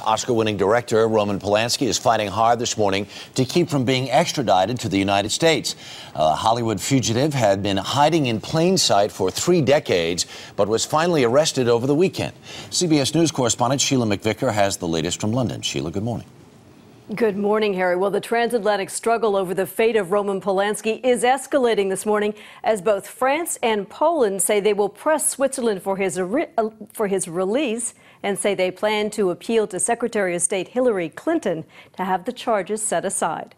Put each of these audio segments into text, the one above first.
Oscar-winning director Roman Polanski is fighting hard this morning to keep from being extradited to the United States. A Hollywood fugitive had been hiding in plain sight for 3 decades, but was finally arrested over the weekend. CBS News correspondent Sheila McVicker has the latest from London. Sheila, good morning. Good morning, Harry. Well, the transatlantic struggle over the fate of Roman Polanski is escalating this morning as both France and Poland say they will press Switzerland for his release and say they plan to appeal to Secretary of State Hillary Clinton to have the charges set aside.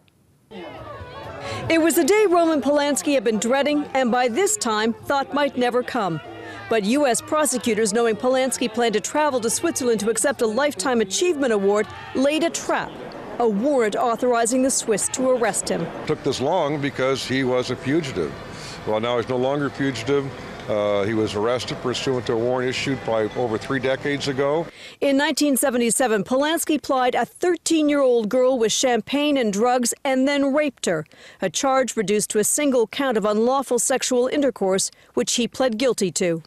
It was a day Roman Polanski had been dreading and by this time thought might never come. But U.S. prosecutors, knowing Polanski planned to travel to Switzerland to accept a Lifetime Achievement Award, laid a trap. A warrant authorizing the Swiss to arrest him. It took this long because he was a fugitive. Well, now he's no longer a fugitive. He was arrested pursuant to a warrant issued by over 3 decades ago. In 1977, Polanski plied a 13-year-old girl with champagne and drugs and then raped her, a charge reduced to a single count of unlawful sexual intercourse, which he pled guilty to.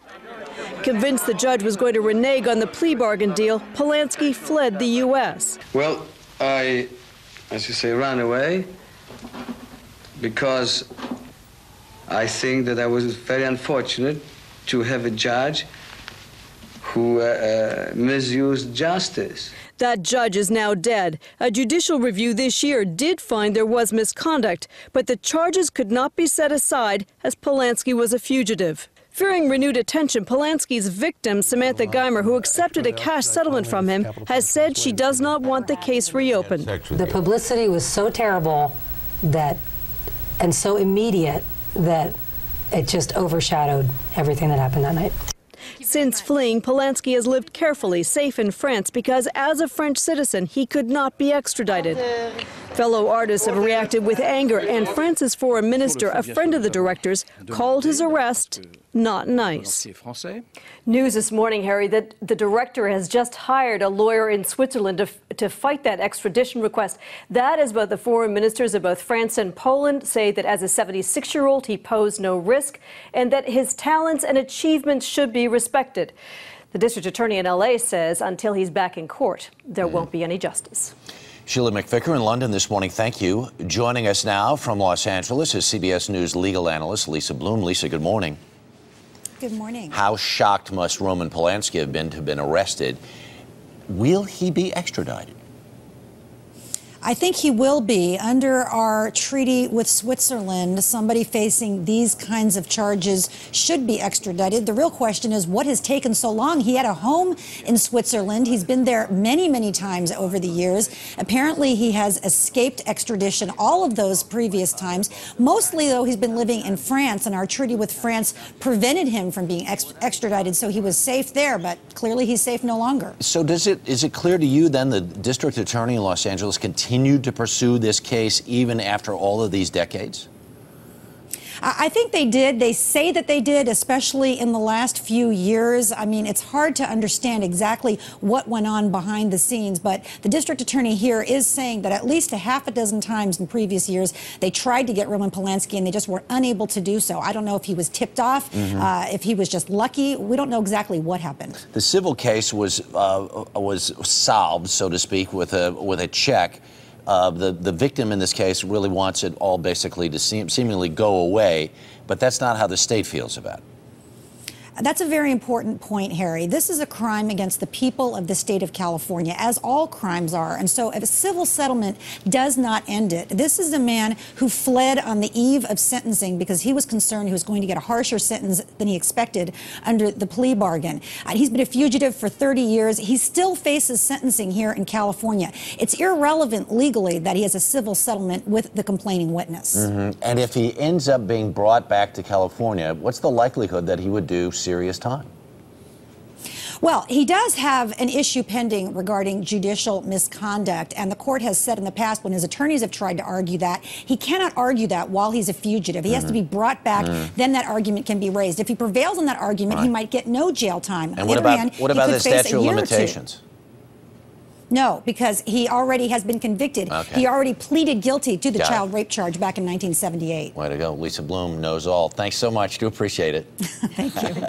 Convinced the judge was going to renege on the plea bargain deal, Polanski fled the U.S. Well, I, as you say, ran away because I think that I was very unfortunate to have a judge who misused justice. That judge is now dead. A judicial review this year did find there was misconduct, but the charges could not be set aside as Polanski was a fugitive. Fearing renewed attention, Polanski's victim, Samantha Geimer, who accepted a cash settlement from him, has said she does not want the case reopened. The publicity was so terrible and so immediate that it just overshadowed everything that happened that night. Since fleeing, Polanski has lived carefully, safe in France, because as a French citizen, he could not be extradited. Fellow artists have reacted with anger, and France's foreign minister, a friend of the director's, called his arrest not nice. News this morning, Harry, that the director has just hired a lawyer in Switzerland to fight that extradition request. That is both the foreign ministers of both France and Poland say that as a 76-year-old, he posed no risk and that his talents and achievements should be respected. The district attorney in L.A. says until he's back in court, there won't be any justice. Sheila McVicker in London this morning, thank you. Joining us now from Los Angeles is CBS News legal analyst Lisa Bloom. Lisa, good morning. Good morning. How shocked must Roman Polanski have been to have been arrested? Will he be extradited? I think he will be. Under our treaty with Switzerland, somebody facing these kinds of charges should be extradited. The real question is what has taken so long? He had a home in Switzerland. He's been there many, many times over the years. Apparently, he has escaped extradition all of those previous times. Mostly, though, he's been living in France, and our treaty with France prevented him from being extradited, so he was safe there, but clearly he's safe no longer. So is it clear to you then the district attorney in Los Angeles continued to pursue this case even after all of these decades? I think they did. They say that they did, especially in the last few years. I mean, it's hard to understand exactly what went on behind the scenes, but the district attorney here is saying that at least a half a dozen times in previous years, they tried to get Roman Polanski and they just were unable to do so. I don't know if he was tipped off, if he was just lucky. We don't know exactly what happened. The civil case was solved, so to speak, with a check. The victim in this case really wants it all basically to seemingly go away, but that's not how the state feels about it. That's a very important point, Harry. This is a crime against the people of the state of California, as all crimes are. And so if a civil settlement does not end it, this is a man who fled on the eve of sentencing because he was concerned he was going to get a harsher sentence than he expected under the plea bargain. He's been a fugitive for 30 years. He still faces sentencing here in California. It's irrelevant legally that he has a civil settlement with the complaining witness. And if he ends up being brought back to California, what's the likelihood that he would do serious time? Well, he does have an issue pending regarding judicial misconduct, and the court has said in the past when his attorneys have tried to argue that, he cannot argue that while he's a fugitive. He has to be brought back, then that argument can be raised. If he prevails on that argument, he might get no jail time. And what about the statute of limitations? No, because he already has been convicted. He already pleaded guilty to the child rape charge back in 1978. Way to go. Lisa Bloom knows all. Thanks so much. Do appreciate it. Thank you.